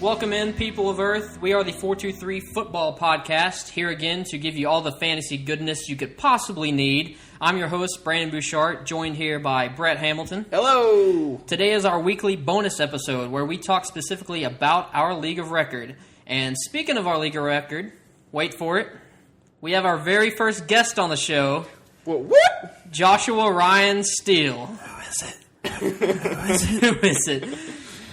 Welcome in, people of Earth. We are the 423 Football Podcast, here again to give you all the fantasy goodness you could possibly need. I'm your host, Brandon Bouchard, joined here by Brett Hamilton. Hello! Today is our weekly bonus episode where we talk specifically about our League of Record. And speaking of our League of Record, wait for it, we have our very first guest on the show, Joshua Ryan Steele. Who is it? Who is it?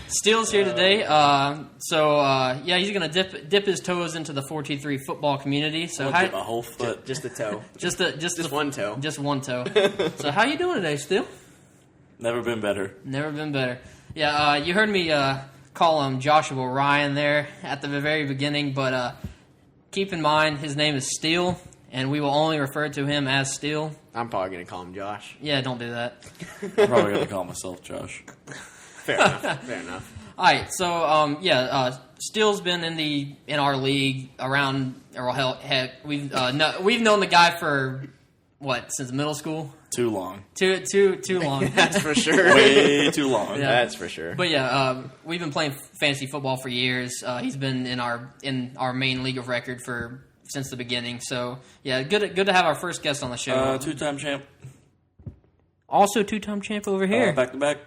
Steele's here today, he's going to dip his toes into the 423 football community. So dip my whole foot. Just a toe. Just one toe. Just one toe. So how you doing today, Steele? Never been better. Never been better. Yeah, you heard me call him Joshua Ryan there at the very beginning, but keep in mind his name is Steele, and we will only refer to him as Steele. I'm probably going to call him Josh. Yeah, don't do that. I'm probably going to call myself Josh. Fair enough. All right, so Steele's been in our league around, or heck, we've known the guy for since middle school. Too long. Too long. That's for sure. Way too long. Yeah. That's for sure. But we've been playing fantasy football for years. He's been in our main league of record since the beginning. So good to have our first guest on the show. Two-time champ. Also two-time champ over here. Back to back.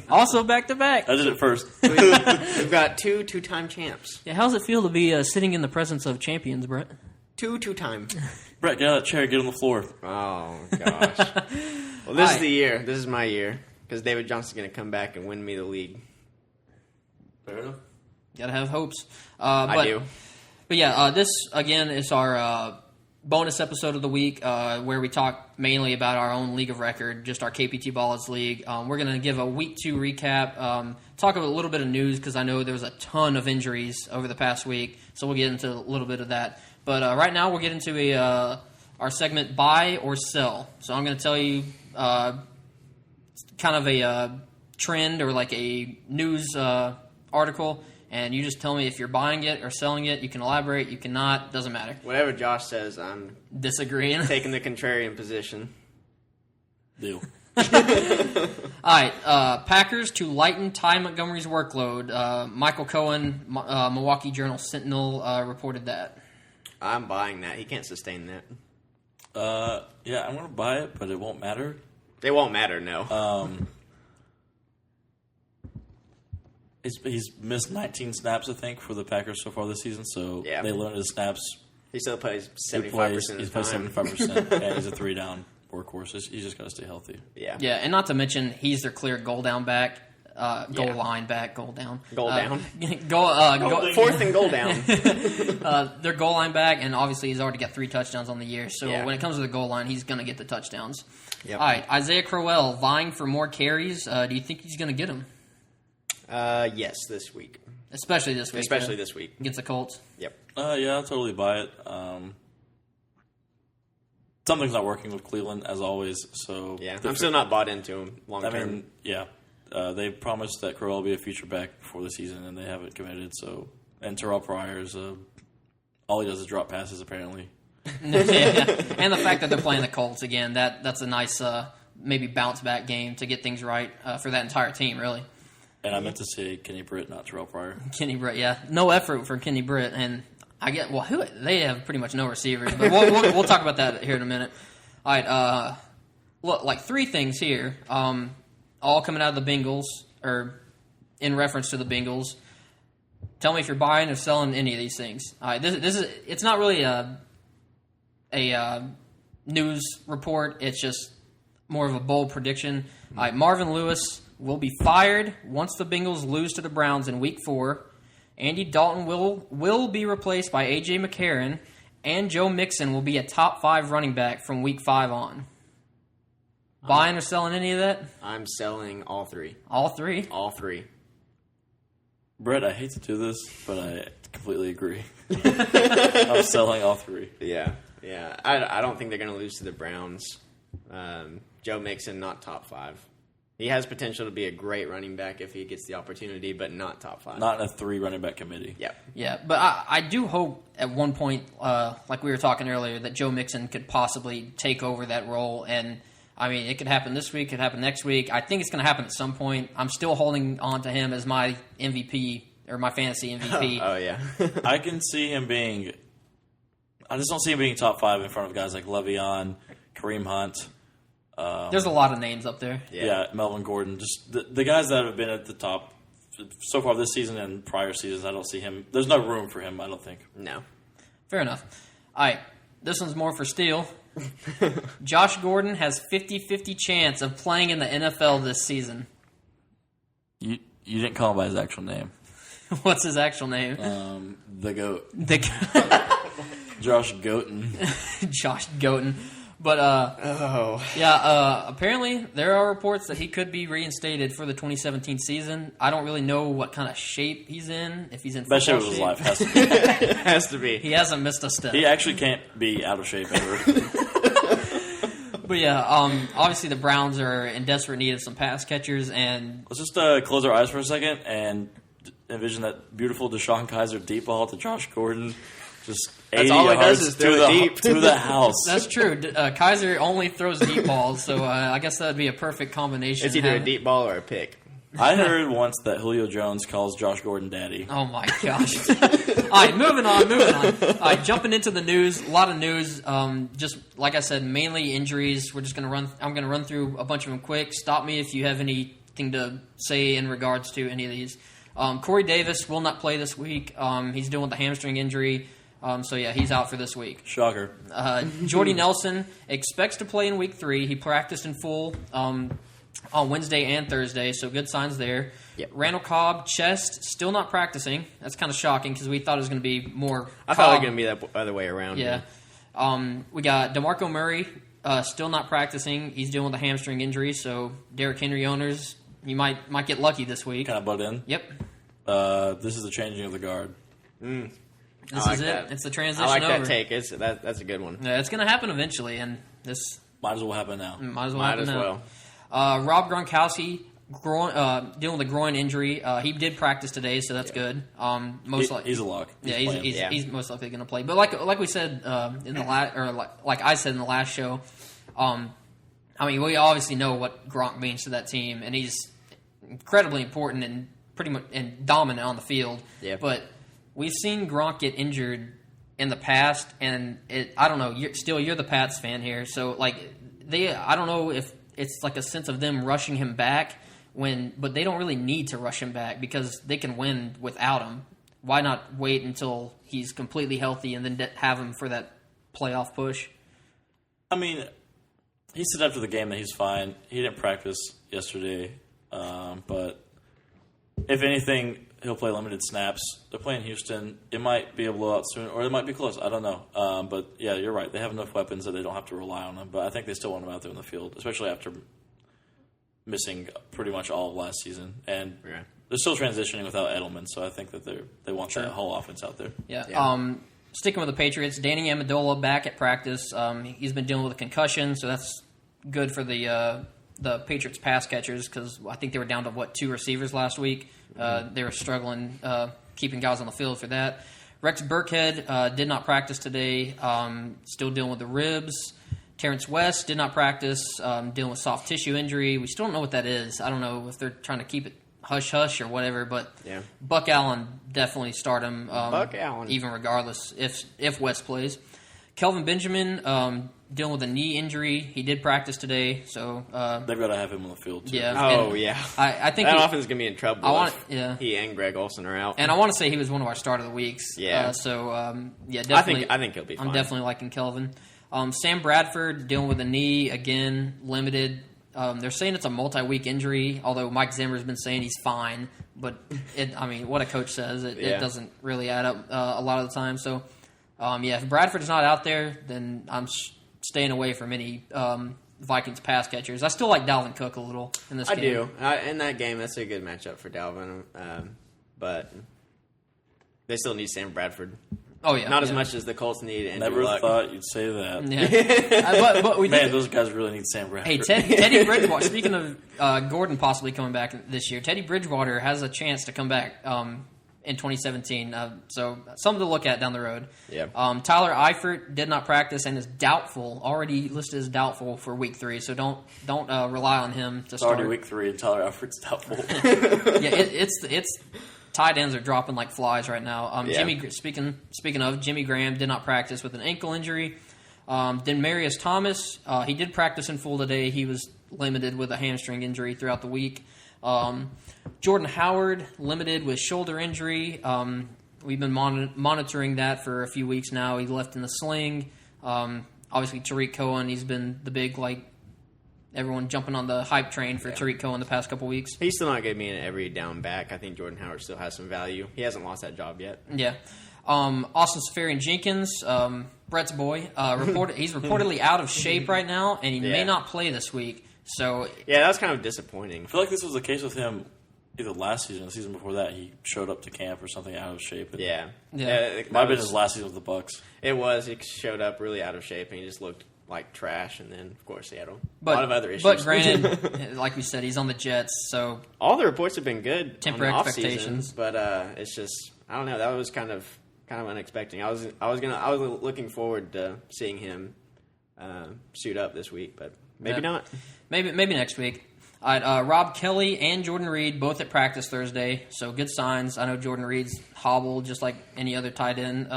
Also back to back. I did it first. We've got two-time champs. Yeah, how's it feel to be sitting in the presence of champions, Brett? Two-time. Brett, get out of that chair. Get on the floor. Oh, gosh. Well, this is the year. This is my year. Because David Johnson's going to come back and win me the league. Fair enough. Gotta have hopes. I do. But this, again, is our bonus episode of the week where we talk mainly about our own league of record, just our KPT BALLAS league. We're going to give a week 2 recap, talk about a little bit of news because I know there was a ton of injuries over the past week, so we'll get into a little bit of that. But right now we'll get into our segment buy or sell. So I'm going to tell you kind of a trend or like a news article, and you just tell me if you're buying it or selling it. You can elaborate, you cannot, doesn't matter. Whatever Josh says, I'm disagreeing. Taking the contrarian position. Deal. All right, Packers to lighten Ty Montgomery's workload. Michael Cohen, Milwaukee Journal Sentinel, reported that. I'm buying that. He can't sustain that. I'm going to buy it, but it won't matter. It won't matter, no. He's missed 19 snaps, I think, for the Packers so far this season, so they limited his snaps. He still plays 75% of He the plays time. 75%, and he's a 3-down workhorse. He's just got to stay healthy. Yeah. Yeah, and not to mention, he's their clear goal down back. Line back, goal down. Goal down. Fourth and goal down. Their goal line back, and obviously he's already got 3 touchdowns on the year. So when it comes to the goal line, he's going to get the touchdowns. Yep. All right, Isaiah Crowell vying for more carries. Do you think he's going to get them? Yes, this week. Especially this week. This week. Against the Colts? Yep. I'll totally buy it. Something's not working with Cleveland, as always. So I'm still not bought into him long term. They promised that Crowell will be a feature back before the season, and they haven't committed. So, and Terrell Pryor's all he does is drop passes, apparently. And the fact that they're playing the Colts again, that's a nice maybe bounce back game to get things right for that entire team, really. And I meant to say Kenny Britt, not Terrell Pryor. Kenny Britt, yeah, no effort for Kenny Britt, and they have pretty much no receivers, but we'll talk about that here in a minute. All right, look, like 3 things here. All coming out of the Bengals, or in reference to the Bengals. Tell me if you're buying or selling any of these things. All right, it's not really a news report. It's just more of a bold prediction. All right, Marvin Lewis will be fired once the Bengals lose to the Browns in Week 4. Andy Dalton will be replaced by A.J. McCarron, and Joe Mixon will be a top 5 running back from Week 5 on. Buying or selling any of that? I'm selling all 3. All 3? All 3. Brett, I hate to do this, but I completely agree. I'm selling all 3. Yeah. I don't think they're going to lose to the Browns. Joe Mixon, not top 5. He has potential to be a great running back if he gets the opportunity, but not top 5. Not in a 3 running back committee. Yep. Yeah, but I do hope at one point, like we were talking earlier, that Joe Mixon could possibly take over that role. And, I mean, it could happen this week, it could happen next week. I think it's going to happen at some point. I'm still holding on to him as my MVP or my fantasy MVP. Oh yeah. I can see him being. I just don't see him being top 5 in front of guys like Le'Veon, Kareem Hunt. There's a lot of names up there. Yeah, Melvin Gordon. Just the guys that have been at the top so far this season and prior seasons. I don't see him. There's no room for him. I don't think. No. Fair enough. All right, this one's more for Steele. Josh Gordon has 50-50 chance of playing in the NFL this season. You didn't call him by his actual name. What's his actual name? The GOAT. Josh Goten. Josh Goten. But, apparently there are reports that he could be reinstated for the 2017 season. I don't really know what kind of shape he's in, if he's in football Best shape of his life has to be. Has to be. He hasn't missed a step. He actually can't be out of shape ever. But yeah, obviously the Browns are in desperate need of some pass catchers, and Let's just close our eyes for a second and envision that beautiful Deshaun Kaiser deep ball to Josh Gordon. Just 80 all he yards does is throw it deep. through the house. that's true. Kaiser only throws deep balls, so I guess that would be a perfect combination. It's either a deep ball or a pick. I heard once that Julio Jones calls Josh Gordon daddy. Oh my gosh. All right, moving on. All right, jumping into the news. A lot of news. Just like I said, mainly injuries. I'm going to run through a bunch of them quick. Stop me if you have anything to say in regards to any of these. Corey Davis will not play this week. He's dealing with a hamstring injury. So yeah, he's out for this week. Shocker. Jordy Nelson expects to play in week 3. He practiced in full on Wednesday and Thursday, so good signs there. Yep. Randall Cobb, chest, still not practicing. That's kind of shocking because we thought it was going to be more I thought it was going to be the other way around. Yeah. We got DeMarco Murray, still not practicing. He's dealing with a hamstring injury, so Derrick Henry owners, you might get lucky this week. Can I butt in? Yep. This is the changing of the guard. This is it. That. It's the transition I like over. that take. That's a good one. Yeah, it's going to happen eventually, and this Might as well happen now. might as well Might happen as now. well. Rob Gronkowski, dealing with a groin injury. He did practice today, so that's good. He's a lock. He's most likely going to play. But like we said in the like I said in the last show, I mean, we obviously know what Gronk means to that team, and he's incredibly important and pretty much and dominant on the field. Yeah. But we've seen Gronk get injured in the past, and I don't know. You're the Pats fan here, so like I don't know if it's like a sense of them rushing him back but they don't really need to rush him back because they can win without him. Why not wait until he's completely healthy and then have him for that playoff push? I mean, he said after the game that he's fine. He didn't practice yesterday, but if anything, he'll play limited snaps. They're playing Houston. It might be a blowout soon, or it might be close. I don't know. But, yeah, you're right. They have enough weapons that they don't have to rely on him. But I think they still want him out there in the field, especially after missing pretty much all of last season. And they're still transitioning without Edelman, so I think that they want that whole offense out there. Yeah. Sticking with the Patriots, Danny Amendola back at practice. He's been dealing with a concussion, so that's good for the Patriots pass catchers because I think they were down to, 2 receivers last week. They were struggling keeping guys on the field for that. Rex Burkhead did not practice today, still dealing with the ribs. Terrence West did not practice, dealing with soft tissue injury. We still don't know what that is. I don't know if they're trying to keep it hush-hush or whatever, but Buck Allen definitely start him, Buck Allen. even regardless if West plays. Kelvin Benjamin dealing with a knee injury. He did practice today, so they've got to have him on the field too. Yeah. I think that offense is going to be in trouble. He and Greg Olsen are out. And I want to say he was one of our start of the weeks. Yeah. Definitely. I think he'll be fine. I'm definitely liking Kelvin. Sam Bradford dealing with a knee again, limited. They're saying it's a multi-week injury, although Mike Zimmer's been saying he's fine. But what a coach says, it doesn't really add up a lot of the time. So, if Bradford's not out there, then I'm staying away from any Vikings pass catchers. I still like Dalvin Cook a little in this game. I do. In that game, that's a good matchup for Dalvin. But they still need Sam Bradford. Oh, yeah. Not as much as the Colts need Andrew Never Luck. thought you'd say that. Yeah. But we did. Those guys really need Sam Bradford. Hey, Teddy Bridgewater, speaking of Gordon possibly coming back this year, Teddy Bridgewater has a chance to come back in 2017. So something to look at down the road. Yeah. Tyler Eifert did not practice and is doubtful, already listed as doubtful for week 3. So don't rely on him to start. Already week 3 and Tyler Eifert's doubtful. Yeah, tight ends are dropping like flies right now. Yeah. Speaking of, Jimmy Graham did not practice with an ankle injury. Then Marius Thomas, he did practice in full today. He was limited with a hamstring injury throughout the week. Jordan Howard, limited with shoulder injury. We've been monitoring that for a few weeks now. He left in the sling. Obviously, Tariq Cohen, he's been the big, everyone jumping on the hype train for Tariq Cohen the past couple weeks. He's still not going to be an every down back. I think Jordan Howard still has some value. He hasn't lost that job yet. Yeah. Austin Safarian-Jenkins, Brett's boy, he's reportedly out of shape right now, and he may not play this week. So yeah, that was kind of disappointing. I feel like this was the case with him either last season or the season before that. He showed up to camp or something out of shape. Yeah. It might have been his last season with the Bucks. It was. He showed up really out of shape, and he just looked like trash. And then, of course, he had a lot of other issues. But granted, like we said, he's on the Jets, so all the reports have been good. Temper on the expectations. Offseason, but it's just, I don't know. That was kind of unexpected. I was looking forward to seeing him suit up this week, but maybe not. Maybe next week. All right, Rob Kelly and Jordan Reed both at practice Thursday, so good signs. I know Jordan Reed's hobbled just like any other tight end.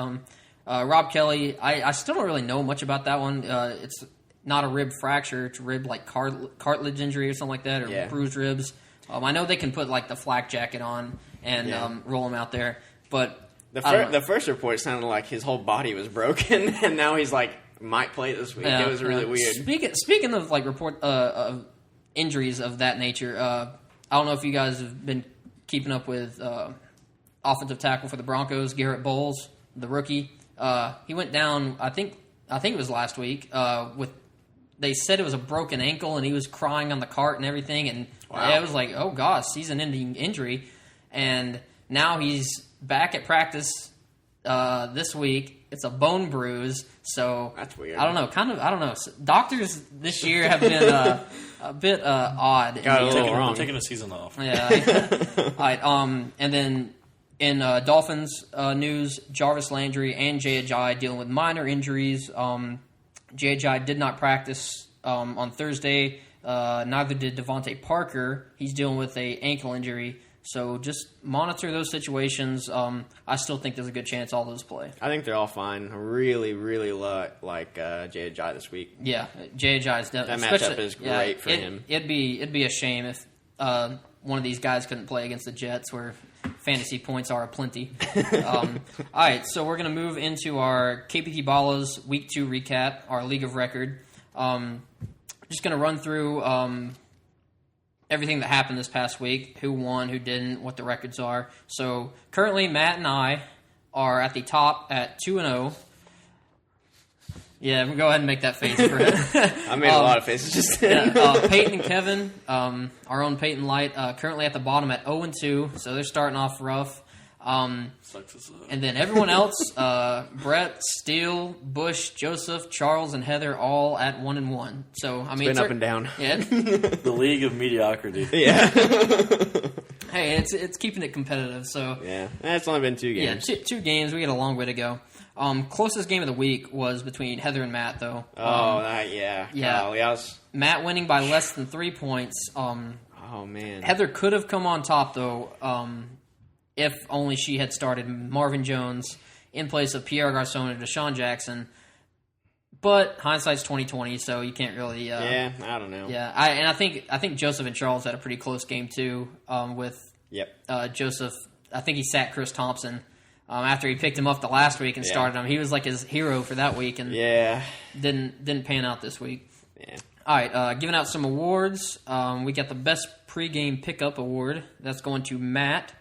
Rob Kelly, I still don't really know much about that one. It's not a rib fracture; it's rib cartilage injury or something like that, or bruised ribs. I know they can put the flak jacket on and roll him out there, but the first report sounded like his whole body was broken, and now he's might play this week. It was really weird. Speaking of injuries of that nature, I don't know if you guys have been keeping up with offensive tackle for the Broncos, Garrett Bowles, the rookie. He went down. I think it was last week. They said it was a broken ankle, and he was crying on the cart and everything. And it was like, oh gosh, season-ending injury. And now he's back at practice this week. It's a bone bruise, so that's weird. I don't know. Doctors this year have been a bit odd. Got a little wrong. Taking a season off. Yeah. All right. And then in Dolphins news, Jarvis Landry and Jay Ajayi dealing with minor injuries. Jay Ajayi did not practice on Thursday. Neither did Devontae Parker. He's dealing with an ankle injury. So just monitor those situations. I still think there's a good chance all those play. I think they're all fine. I really, really like Jay Ajayi this week. Yeah, Jay Ajayi is definitely. That matchup is great for him. It'd be a shame if one of these guys couldn't play against the Jets, where fantasy points are aplenty. All right, so we're going to move into our KPT Ballas Week 2 recap, our League of Record. Just going to run through everything that happened this past week, who won, who didn't, what the records are. So currently, Matt and I are at the top at 2-0. Yeah, go ahead and make that face for it. I made a lot of faces just then. Peyton and Kevin, our own Peyton Light, currently at the bottom at 0-2, so they're starting off rough. And then everyone else, Brett, Steele, Bush, Joseph, Charles, and Heather, all at 1-1. So I mean, it's been up and down. Yeah, the league of mediocrity. Yeah. Hey, it's keeping it competitive. So yeah, it's only been 2 games. Yeah, 2 games. We got a long way to go. Closest game of the week was between Heather and Matt, though. Yeah. Golly, Matt winning by less than 3 points. Oh man. Heather could have come on top though. If only she had started Marvin Jones in place of Pierre Garçon and Deshaun Jackson. But hindsight's 20/20, so you can't really. I don't know. Yeah, I think Joseph and Charles had a pretty close game too. With Joseph, I think he sat Chris Thompson after he picked him up the last week and started him. He was like his hero for that week, and didn't pan out this week. Yeah. All right, giving out some awards. We got the best pregame pickup award. That's going to Matt.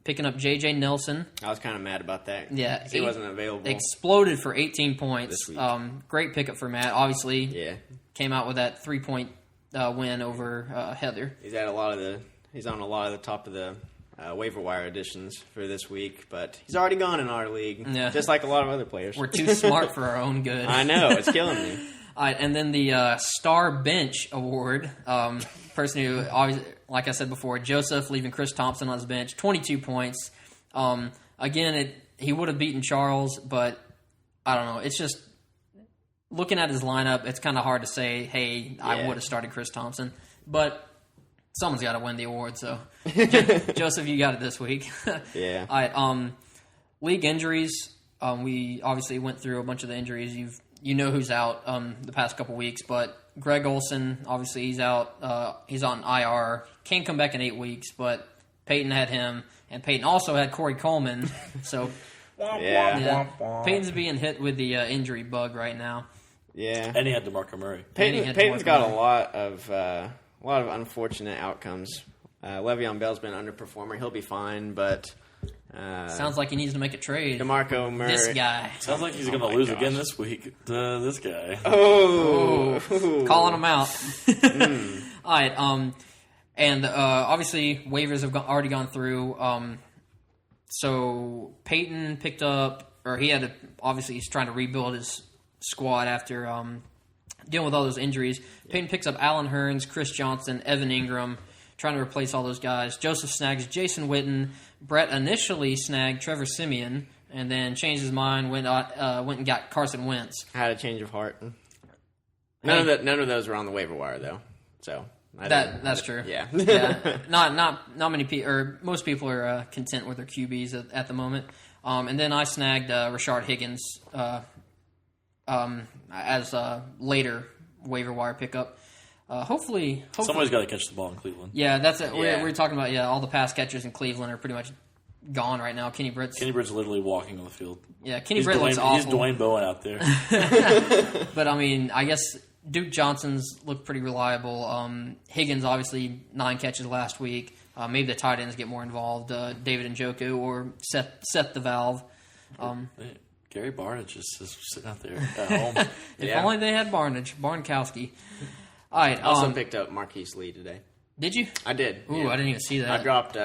Picking up J.J. Nelson. I was kind of mad about that. Yeah. He wasn't available. Exploded for 18 points. This week. Great pickup for Matt. Obviously, came out with that 3-point win over Heather. He's on a lot of the top of the waiver wire additions for this week, but he's already gone in our league, just like a lot of other players. We're too smart for our own good. I know. It's killing me. All right, and then the Star Bench Award. Person who, always, like I said before, Joseph leaving Chris Thompson on his bench, 22 points. Again, he would have beaten Charles, but I don't know. It's just looking at his lineup, it's kind of hard to say, hey, I would have started Chris Thompson. But someone's got to win the award. So, Joseph, you got it this week. Yeah. All right. League injuries. We obviously went through a bunch of the injuries. You know who's out the past couple weeks, but Greg Olson, obviously he's out. He's on IR. Can't come back in 8 weeks, but Peyton had him, and Peyton also had Corey Coleman. So Yeah. Peyton's being hit with the injury bug right now. Yeah. And he had DeMarco Murray. Peyton's got a lot of unfortunate outcomes. Le'Veon Bell's been an underperformer. He'll be fine, but Sounds like he needs to make a trade. DeMarco Murray. This guy. Sounds like he's going to lose again this week to this guy. Oh. Calling him out. All right. And obviously waivers have already gone through. So Peyton picked up, or he had to, obviously he's trying to rebuild his squad after dealing with all those injuries. Peyton picks up Allen Hurns, Chris Johnson, Evan Ingram, trying to replace all those guys. Joseph snags Jason Witten. Brett initially snagged Trevor Siemian, and then changed his mind, went and got Carson Wentz. Had a change of heart. None of those were on the waiver wire though. So that's true. Yeah. Yeah. Not many people, or most people are content with their QBs at the moment. And then I snagged Rashard Higgins as a later waiver wire pickup. Hopefully, Somebody's got to catch the ball in Cleveland. Yeah, that's it. Yeah. We're talking about all the pass catchers in Cleveland are pretty much gone right now. Kenny Britt's literally walking on the field. Yeah, Kenny Britt looks awful. He's Dwayne Bowen out there. But I mean, I guess Duke Johnson's looked pretty reliable. Higgins obviously 9 catches last week. Maybe the tight ends get more involved. David Njoku or Seth the Valve. Gary Barnidge is just sitting out there at home. If only they had Barnkowski. All right. I also picked up Marquise Lee today. Did you? I did. Ooh, yeah. I didn't even see that. I dropped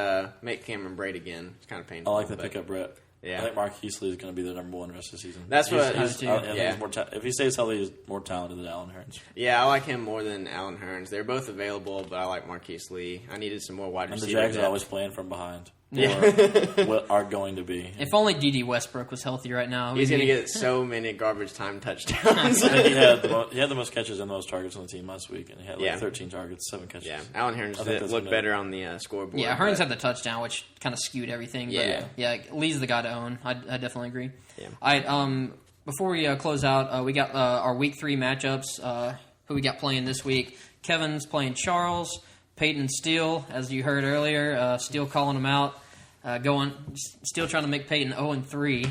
make Cameron Braid again. It's kind of painful. I like that pickup, Brett. Yeah. I think Marquise Lee is going to be the number one rest of the season. That's what. He's yeah. more if he stays healthy, he's more talented than Allen Hurns. Yeah, I like him more than Allen Hurns. They're both available, but I like Marquise Lee. I needed some more wide And the receiver. Jags are always playing from behind. Yeah. Or are going to be. If only D.D. Westbrook was healthy right now. He's going to get so many garbage time touchdowns. I think he had the most catches and the most targets on the team last week, and he had 13 targets, 7 catches. Yeah, Allen Hurns looked better on the scoreboard. Yeah, Hurns had the touchdown, which kind of skewed everything. But yeah, Lee's the guy to own. I definitely agree. Yeah. All right, before we close out, we got our Week 3 matchups. Who we got playing this week? Kevin's playing Charles. Peyton Steele, as you heard earlier. Steele calling him out. Still trying to make Peyton 0-3.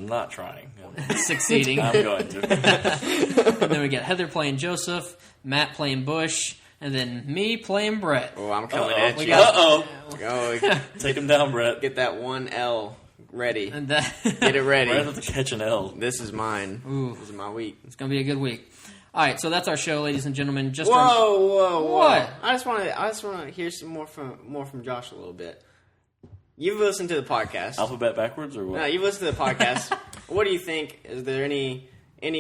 Not trying. Succeeding. I'm going to. And then we got Heather playing Joseph, Matt playing Bush, and then me playing Brett. Oh, I'm coming at you. Uh-oh. Take him down, Brett. Get that one L ready. And Get it ready. Brett have to catch an L. This is mine. Ooh. This is my week. It's going to be a good week. All right, so that's our show, ladies and gentlemen. Whoa. What? I just want to hear some more from Josh a little bit. You've listened to the podcast. Alphabet backwards or what? No, you've listened to the podcast. What do you think? Is there any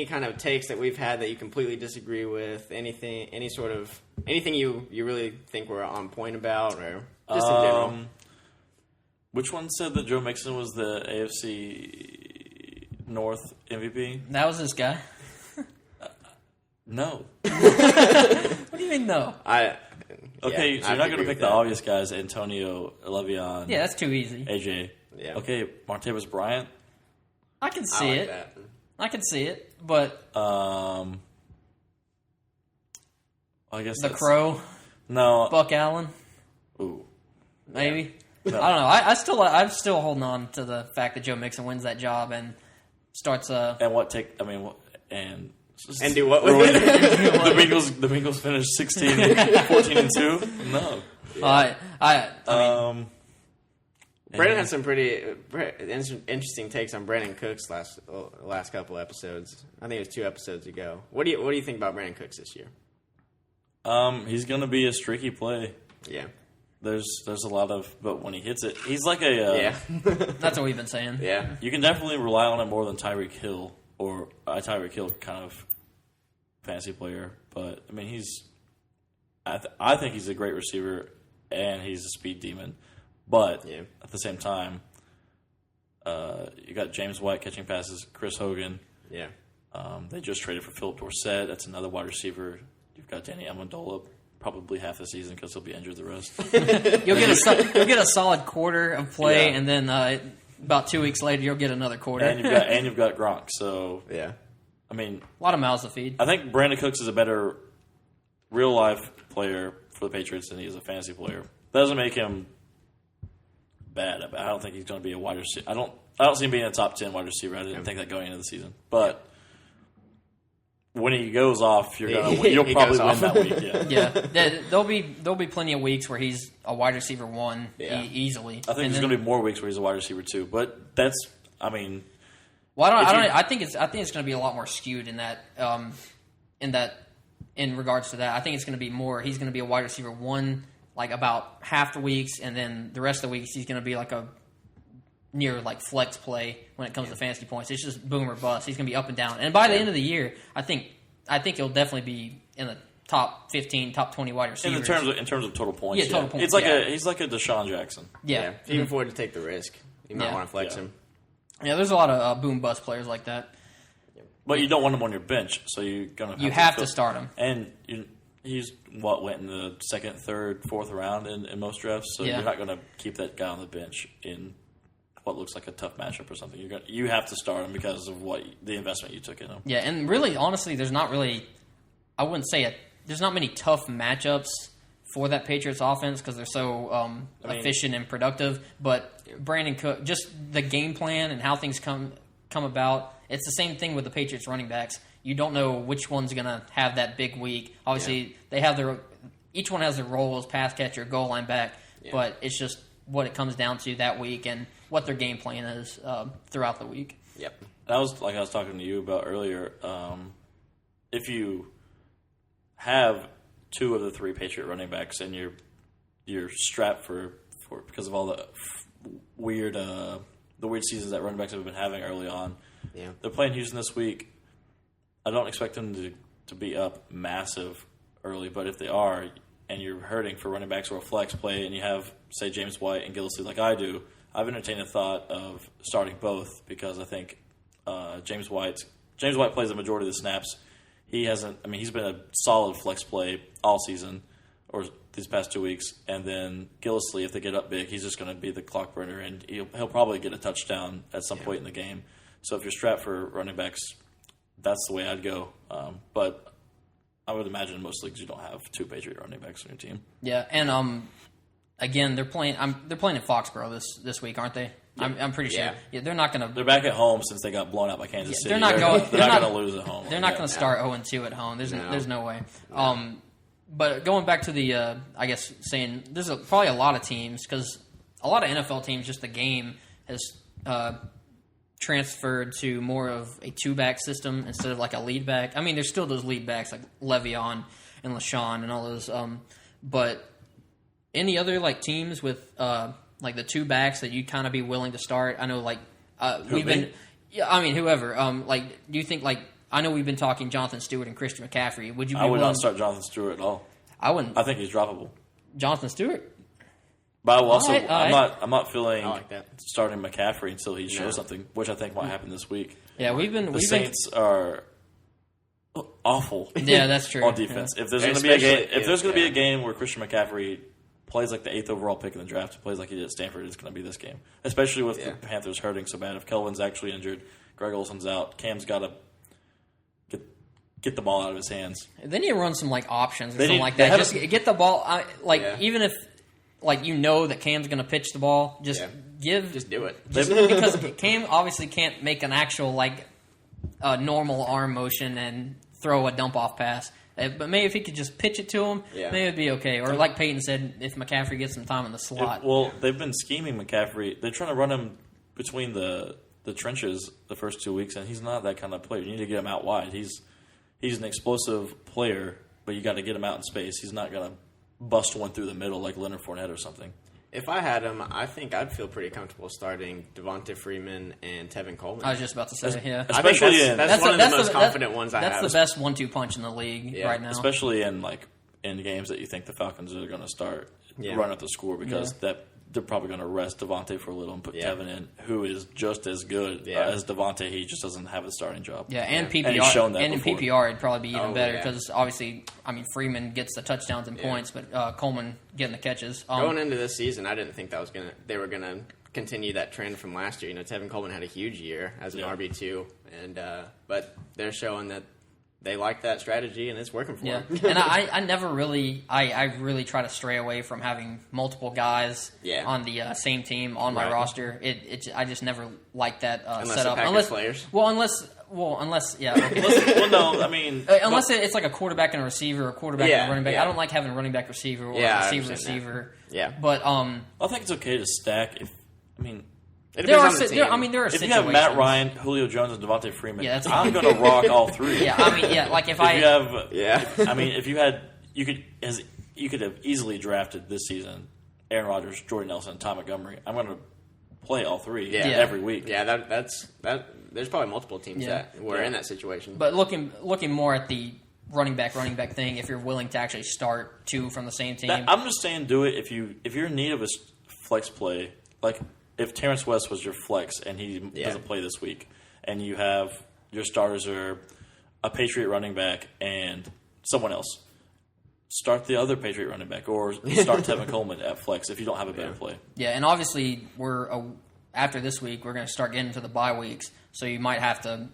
kind of takes that we've had that you completely disagree with? Anything you really think we're on point about, or just in general? Which one said that Joe Mixon was the AFC North MVP? That was this guy. No. What do you mean, no? Okay, so you're not going to pick the obvious guys, Antonio, Le'Veon. Yeah, that's too easy. AJ. Yeah. Okay, Martavis Bryant. I can see it. That. I can see it, but I guess the Crow, No. Buck Allen, Ooh. maybe. No. I don't know. I'm still holding on to the fact that Joe Mixon wins that job and starts a. And what take? I mean, And do what with it? The Bengals finished 14-2. No. I mean, Brandon had some pretty interesting takes on Brandon Cooks last couple episodes. I think it was 2 episodes ago. What do you think about Brandon Cooks this year? He's going to be a streaky play. Yeah. There's a lot of, but when he hits it, he's like a. that's what we've been saying. Yeah. You can definitely rely on him more than Tyreek Hill or a Tyreek Hill kind of fantasy player. But I mean, I think he's a great receiver and he's a speed demon. But at the same time, you got James White catching passes, Chris Hogan. Yeah. They just traded for Philip Dorsett. That's another wide receiver. You've got Danny Amendola probably half the season because he'll be injured the rest. You'll get a solid quarter of play, Yeah. and then about 2 weeks later, you'll get another quarter. and you've got Gronk. So Yeah. I mean, a lot of mouths to feed. I think Brandon Cooks is a better real life player for the Patriots than he is a fantasy player. That doesn't make him bad. I don't think he's going to be a wide receiver. I don't see him being a top 10 wide receiver. I didn't think that going into the season, but. When he goes off, you'll probably win that week. Yeah, there'll be plenty of weeks where he's a wide receiver 1 easily. I think there's going to be more weeks where he's a wide receiver 2, but that's, I mean, well, I think it's going to be a lot more skewed in regards to that. I think it's going to be more. He's going to be a wide receiver 1, like about half the weeks, and then the rest of the weeks he's going to be like a near like flex play when it comes to fantasy points. It's just boom or bust. He's going to be up and down. And by the end of the year, I think he'll definitely be in the top 15, top 20 wide receivers. In terms of total points. Yeah, total points. It's like he's like a Deshaun Jackson. Yeah. If you can afford to take the risk, you might want to flex him. Yeah, there's a lot of boom bust players like that. But you don't want him on your bench, so you're going to have to start him. And he's went in the second, third, fourth round in most drafts, so you're not going to keep that guy on the bench in what looks like a tough matchup or something. You have to start him because of the investment you took in him. Yeah, and really, honestly, there's not really, I wouldn't say there's not many tough matchups for that Patriots offense because they're so efficient and productive. But Brandon Cook, just the game plan and how things come about, it's the same thing with the Patriots running backs. You don't know which one's going to have that big week. Obviously, they have each one has their role as pass catcher, goal line back, but it's just what it comes down to that week and what their game plan is throughout the week. Yep. That was like I was talking to you about earlier. If you have 2 of the 3 Patriot running backs and you're strapped for because of all the weird seasons that running backs have been having early on. Yeah. They're playing Houston this week. I don't expect them to be up massive early, but if they are, and you're hurting for running backs or a flex play, and you have, say, James White and Gillislee like I do, I've entertained the thought of starting both because I think James White plays the majority of the snaps. He's been a solid flex play all season or these past 2 weeks, and then Gillislee, if they get up big, he's just going to be the clock burner, and he'll probably get a touchdown at some point in the game. So if you're strapped for running backs, that's the way I'd go. But I would imagine in most leagues you don't have 2 Patriot running backs on your team. Yeah, and again, they're playing in Foxborough this week, aren't they? Yeah. I'm pretty sure. Yeah, they're not going to. They're back at home since they got blown out by Kansas City. They're not going to lose at home. They're not going to start 0-2 at home. There's no way. But going back to the, saying there's probably a lot of teams because a lot of NFL teams, just the game has transferred to more of a 2-back system instead of like a lead back. I mean, there's still those lead backs like Le'Veon and LaShawn and all those. But any other like teams with like the 2 backs that you'd kind of be willing to start? I know like we've been. Yeah, I mean whoever. Like, do you think like? I know we've been talking Jonathan Stewart and Christian McCaffrey. Would you? I would not start Jonathan Stewart at all. I wouldn't. I think he's droppable. Jonathan Stewart. But also, I'm not feeling like that. starting McCaffrey until he shows something, which I think might happen this week. Yeah, the Saints are awful. Yeah, that's true. On defense, if there's going to be a game where Christian McCaffrey plays like the 8th overall pick in the draft, plays like he did at Stanford, it's going to be this game. Especially with the Panthers hurting so bad. If Kelvin's actually injured, Greg Olson's out, Cam's got to get the ball out of his hands. Then you run some like options or something like that. Just get the ball. Even if like you know that Cam's going to pitch the ball, just do it. Because Cam obviously can't make an actual like normal arm motion and throw a dump off pass. But maybe if he could just pitch it to him, maybe it'd be okay. Or like Peyton said, if McCaffrey gets some time in the slot. They've been scheming McCaffrey. They're trying to run him between the trenches the first 2 weeks, and he's not that kind of player. You need to get him out wide. He's an explosive player, but you got to get him out in space. He's not going to bust one through the middle like Leonard Fournette or something. If I had him, I think I'd feel pretty comfortable starting Devonta Freeman and Tevin Coleman. I was just about to say, Especially that's one of the most confident ones I have. That's the best 1-2 punch in the league right now. Especially in games that you think the Falcons are going to start run up the score because that they're probably going to rest Devontae for a little and put Kevin in, who is just as good as Devontae. He just doesn't have a starting job. Yeah, and PPR, and he's shown that and in before. PPR it'd probably be even better because obviously, I mean, Freeman gets the touchdowns and points, but Coleman getting the catches. Going into this season, I didn't think they were gonna continue that trend from last year. Tevin Coleman had a huge year as an RB2, and but they're showing that they like that strategy and it's working for them. And I never really, I really try to stray away from having multiple guys on the same team on my roster. I just never like that setup. Unless players. Unless no, I mean, unless it's like a quarterback and a receiver, or a quarterback and a running back. I don't like having running back receiver or receiver. Yeah, but I think it's okay to stack. There are if situations. you have Matt Ryan, Julio Jones, and Devontae Freeman, I'm going to rock all three. Like if you could have easily drafted this season Aaron Rodgers, Jordan Nelson, and Tom Montgomery. I'm going to play all three every week. Yeah, that's there's probably multiple teams that were in that situation. But looking more at the running back thing, if you're willing to actually start two from the same team. I'm just saying do it if you're in need of a flex play, like if Terrence West was your flex and he doesn't play this week, and you have your starters are a Patriot running back and someone else, start the other Patriot running back or start Tevin Coleman at flex if you don't have a better play. Yeah, and obviously after this week we're going to start getting to the bye weeks, so you might have to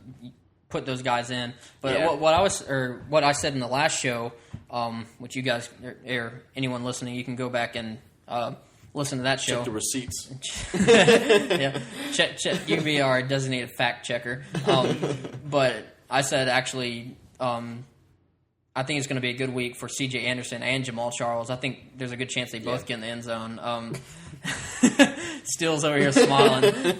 put those guys in. But what I said in the last show, which you guys or anyone listening, you can go back and listen to that show. Check the receipts. Check. You can be our designated fact checker. But I said actually, I think it's going to be a good week for C.J. Anderson and Jamal Charles. I think there's a good chance they both get in the end zone. Steele's over here smiling.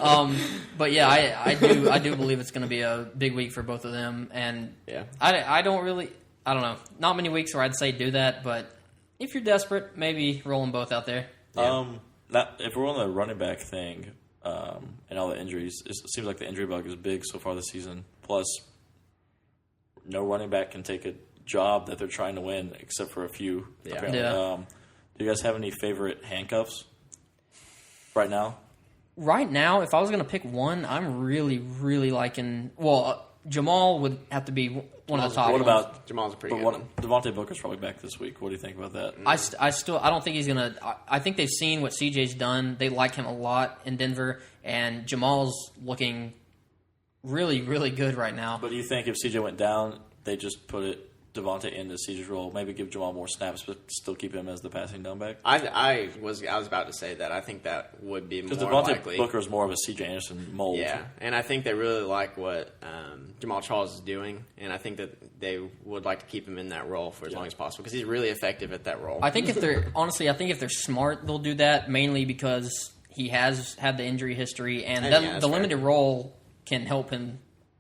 But yeah, I do believe it's going to be a big week for both of them. And I don't know. Not many weeks where I'd say do that, but if you're desperate, maybe roll them both out there. If we're on the running back thing and all the injuries, it seems like the injury bug is big so far this season. Plus, no running back can take a job that they're trying to win except for a few. Apparently. Do you guys have any favorite handcuffs right now? Right now, if I was going to pick one, I'm really, really liking. Well, Jamal would have to be one of the top. What about Jamal's a pretty good one. Devontae Booker's probably back this week. What do you think about that? I don't think he's gonna. I think they've seen what CJ's done. They like him a lot in Denver, and Jamal's looking really, really good right now. But do you think if CJ went down, they just put Devontae into CJ's role, maybe give Jamal more snaps, but still keep him as the passing down back? I was about to say that. I think that would be more likely. Because Devontae Booker is more of a CJ Anderson mold. Yeah, and I think they really like what Jamal Charles is doing, and I think that they would like to keep him in that role for as long as possible because he's really effective at that role. I think if they're smart, they'll do that mainly because he has had the injury history, and then the limited role can help him.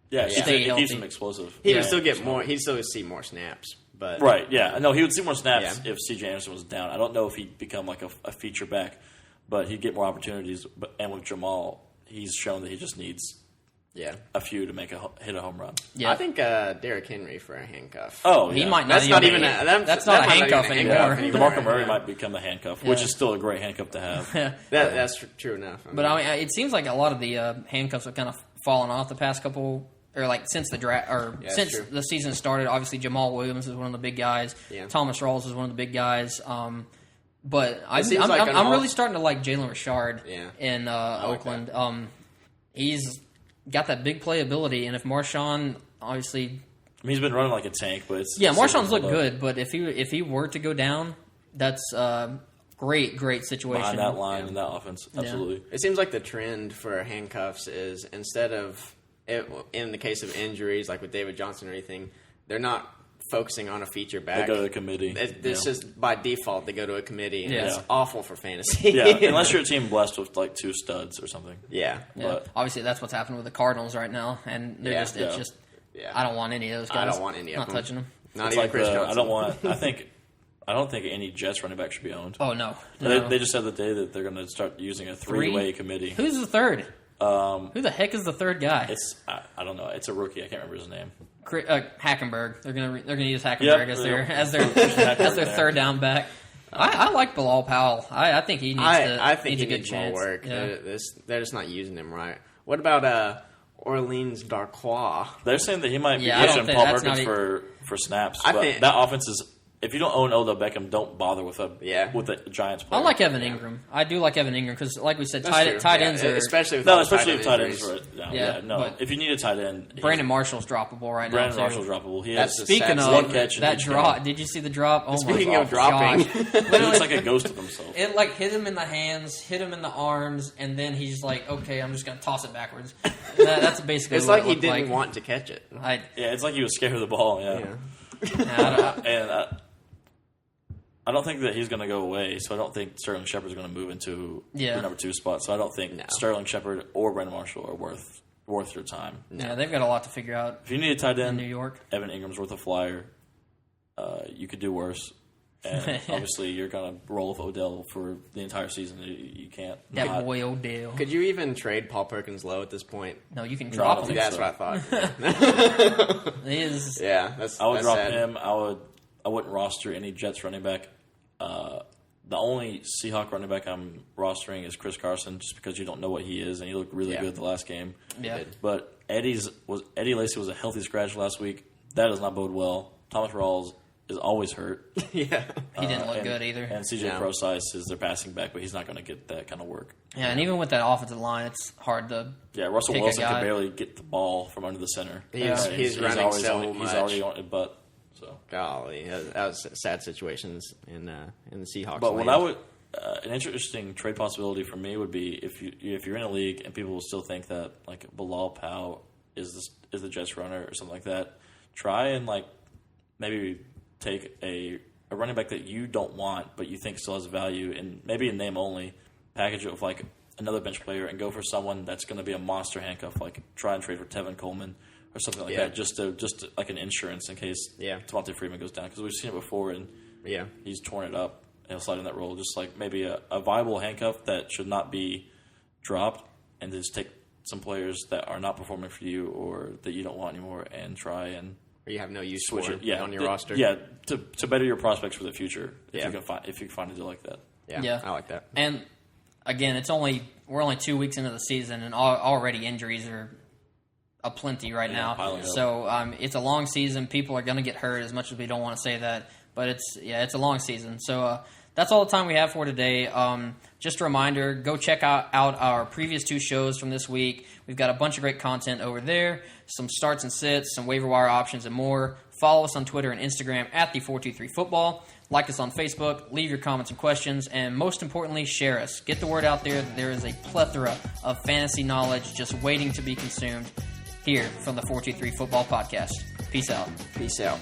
Yeah, it keeps him explosive. He would still get more. He'd still see more snaps, but right. Yeah, no, he would see more snaps if C.J. Anderson was down. I don't know if he'd become like a feature back, but he'd get more opportunities. And with Jamal, he's shown that he just needs a few to hit a home run. Yeah, I think Derrick Henry for a handcuff. Oh, he might not. That's not a handcuff anymore. DeMarco Murray might become a handcuff, which is still a great handcuff to have. That's true enough. But it seems like a lot of the handcuffs have kind of fallen off the past couple. Or like since the draft, or since the season started, obviously Jamal Williams is one of the big guys. Yeah. Thomas Rawls is one of the big guys. But I'm really starting to like Jalen Richard in Oakland. He's got that big playability, and if Marshawn obviously, he's been running like a tank, but Marshawn's looked good. But if he were to go down, that's great situation behind that line and that offense. Absolutely, it seems like the trend for handcuffs is instead of in the case of injuries, like with David Johnson or anything, they're not focusing on a feature back. They go to the committee. It's just by default they go to a committee, and it's awful for fantasy. Yeah, unless you're a team blessed with like two studs or something. Yeah. But obviously that's what's happening with the Cardinals right now, and they're just I don't want any of those guys. I don't want any of them. Not touching them. Not even Chris Johnson. I don't think any Jets running back should be owned. Oh no. They just said the day that they're going to start using a three-way committee. Who's the third? Who the heck is the third guy? I don't know. It's a rookie. I can't remember his name. Hackenberg. They're gonna use Hackenberg as their third down back. I like Bilal Powell. I think he needs I think needs he a good needs chance. more work. Yeah. They're just not using him right. What about Orleans Darquois? They're saying that he might be Yeah, I don't pushing think Paul that's Perkins not for snaps. I But think- that offense is. If you don't own Odell Beckham, don't bother with a Giants player. I like Evan Ingram. I do like Evan Ingram because, like we said, That's true. tight Yeah, ends are. especially with especially tight with tight ends. injuries. Right? Yeah, No. but If you need a tight end, Brandon Marshall's droppable right Brandon now. too. Marshall's droppable. He That's has. the Speaking sad of one catch in that each drop, game. did you see the drop? Oh Speaking my of dropping. gosh. He looks Literally, like a ghost of himself. it like hit him in the hands, hit him in the arms, and then he's like, "Okay, I'm just gonna toss it backwards." That's basically. It's what like it he looked didn't like. want to catch it. Yeah, it's like he was scared of the ball. Yeah. Yeah. I don't think that he's going to go away, so I don't think Sterling Shepard's going to move into the number 2 spot. So I don't think Sterling Shepard or Brandon Marshall are worth your time. Yeah, they've got a lot to figure out. If you need a tight end, in New York, Evan Ingram's worth a flyer. You could do worse, and obviously you're going to roll with Odell for the entire season. You can't. that boy Odell. Could you even trade Paul Perkins low at this point? No, you can I drop don't him. think That's so. what I thought. It is. Yeah, that's. I would that's drop sad. him. I wouldn't roster any Jets running back. The only Seahawk running back I'm rostering is Chris Carson, just because you don't know what he is, and he looked really good the last game. Yeah. But Eddie Lacy was a healthy scratch last week. That does not bode well. Thomas Rawls is always hurt. Yeah. He didn't look good either. And CJ Prosise is their passing back, but he's not going to get that kind of work. Yeah, and even with that offensive line, it's hard to. Yeah, Russell pick a Wilson guy. can barely get the ball from under the center. He's running always so He's much. already on it, but so. Golly, that was sad situations in the Seahawks. But what land. I would an interesting trade possibility for me would be if you're in a league and people will still think that like Bilal Powell is the Jets runner or something like that. Try and like maybe take a running back that you don't want but you think still has value and maybe in name only package it with like another bench player and go for someone that's going to be a monster handcuff. Like try and trade for Tevin Coleman or something like that, just like an insurance in case Devontae Freeman goes down because we've seen it before and he's torn it up. He'll slide in that role, just like maybe a viable handcuff that should not be dropped, and just take some players that are not performing for you or that you don't want anymore, and try and or you have no use switch for it. on your roster. Yeah, to better your prospects for the future. Yeah. If you can find a deal like that. Yeah, I like that. And again, we're only 2 weeks into the season, and already injuries are aplenty right now. piling up. So it's a long season. People are going to get hurt as much as we don't want to say that. But it's a long season. So that's all the time we have for today. Just a reminder, go check out our previous 2 shows from this week. We've got a bunch of great content over there, some starts and sits, some waiver wire options, and more. Follow us on Twitter and Instagram at the423football. Like us on Facebook. Leave your comments and questions. And most importantly, share us. Get the word out there that there is a plethora of fantasy knowledge just waiting to be consumed here from the 423 Football Podcast. Peace out. Peace out.